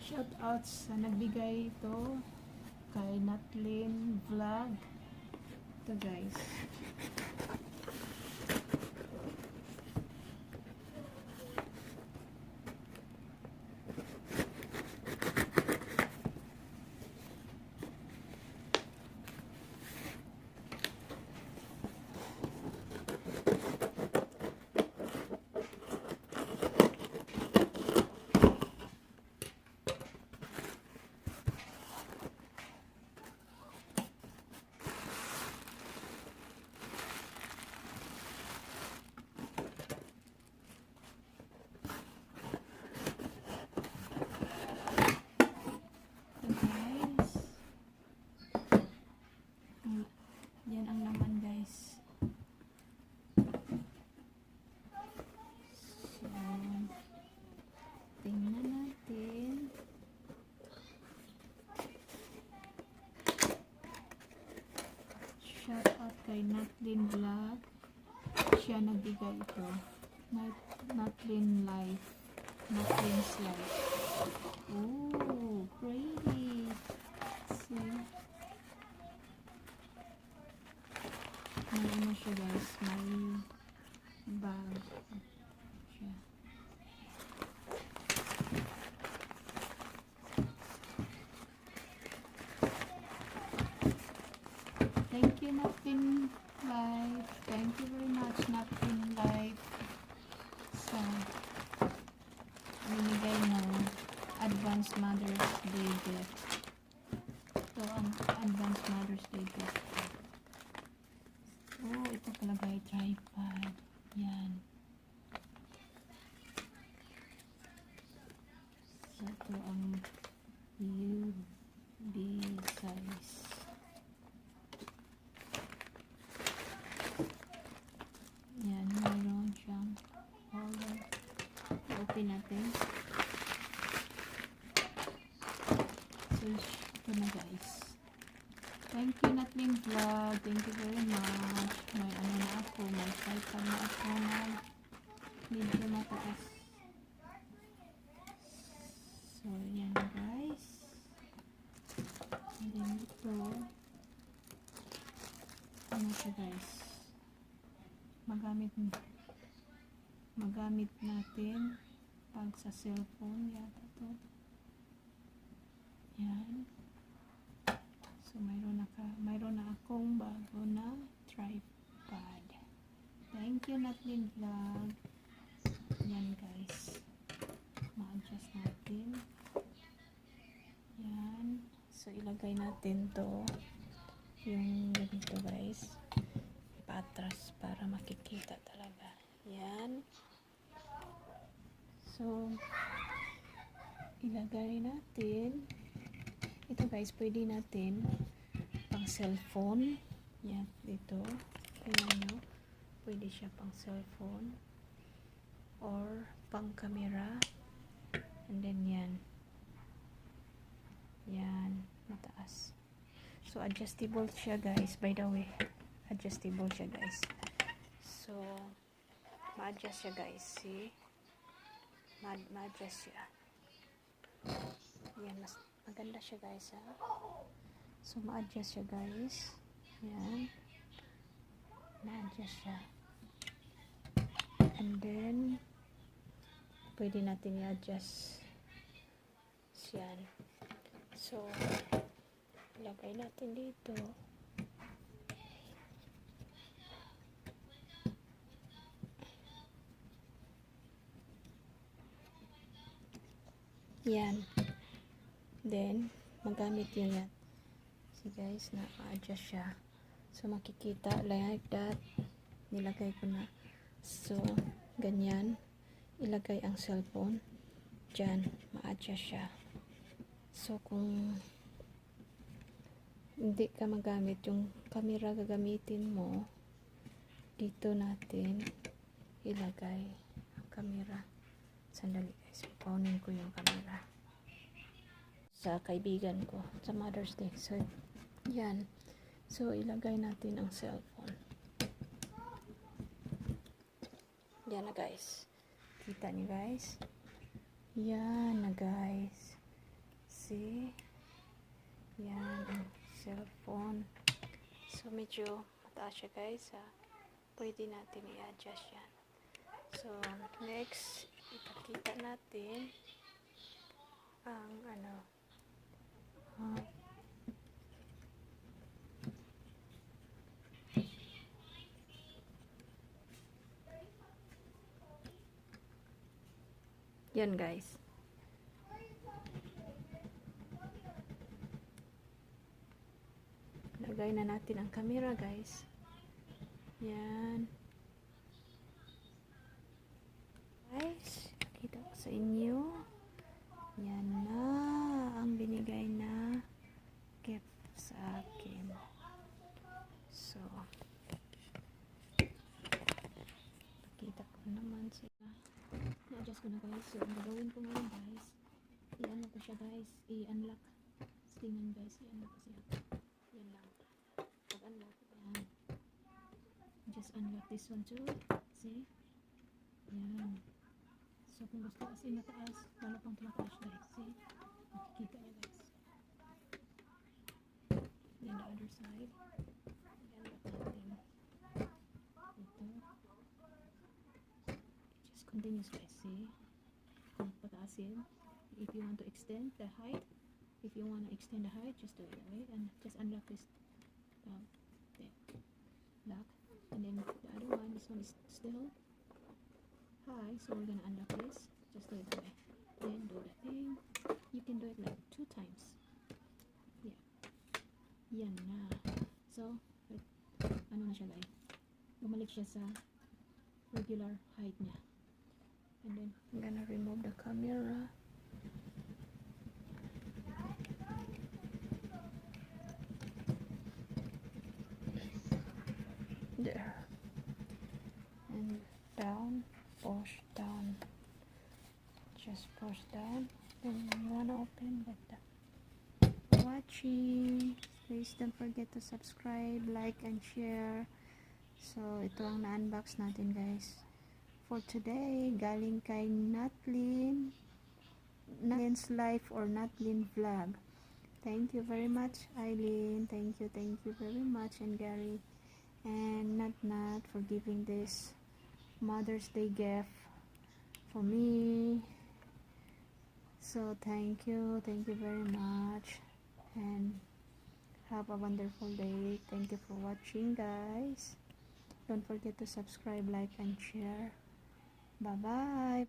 Shout out sa nagbigay ito kay Natlin Vlog. Ito guys. Yan ang laman guys. So, tingnan natin. Shout out kay Natlin Vlog. Siya nagbigay ito. Natlin Life. Natlin's Life. Oh, pretty. See? May ano siya guys, may bag siya. Thank you Natlin Life. Thank you very much Natlin Life sa binigay mo Advance Mother's Day gift. Ito ang Advance Mother's Day gift. Oh, ito palagay tripod. Yan. So, ito ang UD size. Yan, mayroon siyang holder. Open natin. So, ito na guys. Thank you Natlin Vlog. Thank you very much. May ano na ako. May tripod na ako na medyo mataas. So, yan guys. And then ito. Ano siya guys? Magamit natin pag sa cellphone. Yata to. Yan. So, mayroon na akong bago na tripod. Thank you, Natlin Vlog. Yan, guys. Ma-adjust natin. Yan. So, ilagay natin to yung ganito, guys. Patras para makikita talaga. Yan. So, ilagay natin. Ito guys, pwede natin pang cellphone. Yan, dito. Tingnan nyo. Pwede siya pang cellphone. Or pang camera. And then yan. Yan, mataas. So, adjustable siya guys. By the way, adjustable siya guys. So, ma-adjust siya guys. See? Ma-adjust siya. Yan, mas maganda siya guys ha. So ma-adjust siya guys. Yan. Ma-adjust siya. And then pwede natin i-adjust yan. So ilagay natin dito. Yan. Then, magamit yun yan. See guys, na-adjust siya. So, makikita like that. Nilagay ko na. So, ganyan. Ilagay ang cellphone. Diyan, ma-adjust siya. So, kung hindi ka magamit yung camera gagamitin mo, dito natin ilagay ang camera. Sandali guys, paunin ko yung camera sa kaibigan ko sa Mother's Day. So, yan. So, ilagay natin ang cellphone. Yan na guys. Kita niyo guys? Yan na guys. So, medyo mataas siya guys. Pwede natin i-adjust yan. So, next, ipakita natin ang yan guys. Lagay na natin ang camera guys. Yan. Guys, pakita ko sa inyo. Yan na ang binigay na gift sa akin. So, pakita ko naman sila. Na-adjust ko na guys. So, ang gagawin ko ngayon guys, i-unlock ko siya guys. I-unlock. Tingnan guys, i-unlock ko siya. Yan lang. Pag-unlock, yan. Just unlock this one too. See? Yan. So, kung gusto kasi mataas, wala pang tumataas guys. See? Makikita niya guys. Then the other side. I-unlock natin. Ito. Just continuous guys. See? Kung pataasin. If you want to extend the height, if you want to extend the height, just do it that way. And just unlock this. There. Lock. And then the other one, this one is still high, so we're gonna unlock this. Just do it that way. Then do the thing. You can do it like 2 times. Yeah. Yan na. So, ano na siya guys. Bumalik siya sa regular height niya. And then, I'm gonna remove the camera. There. And down, push down. Just push down. Then you wanna open that. Watching. Please don't forget to subscribe, like, and share. So, ito ang na-unbox natin guys. For today, galing kay Natlin. Natlin's Life or Natlin Vlog. Thank you very much, Eileen. Thank you very much, and Gary. And Nat for giving this Mother's Day gift for me. So thank you very much, and have a wonderful day. Thank you for watching guys. Don't forget to subscribe, like, and share. Bye bye.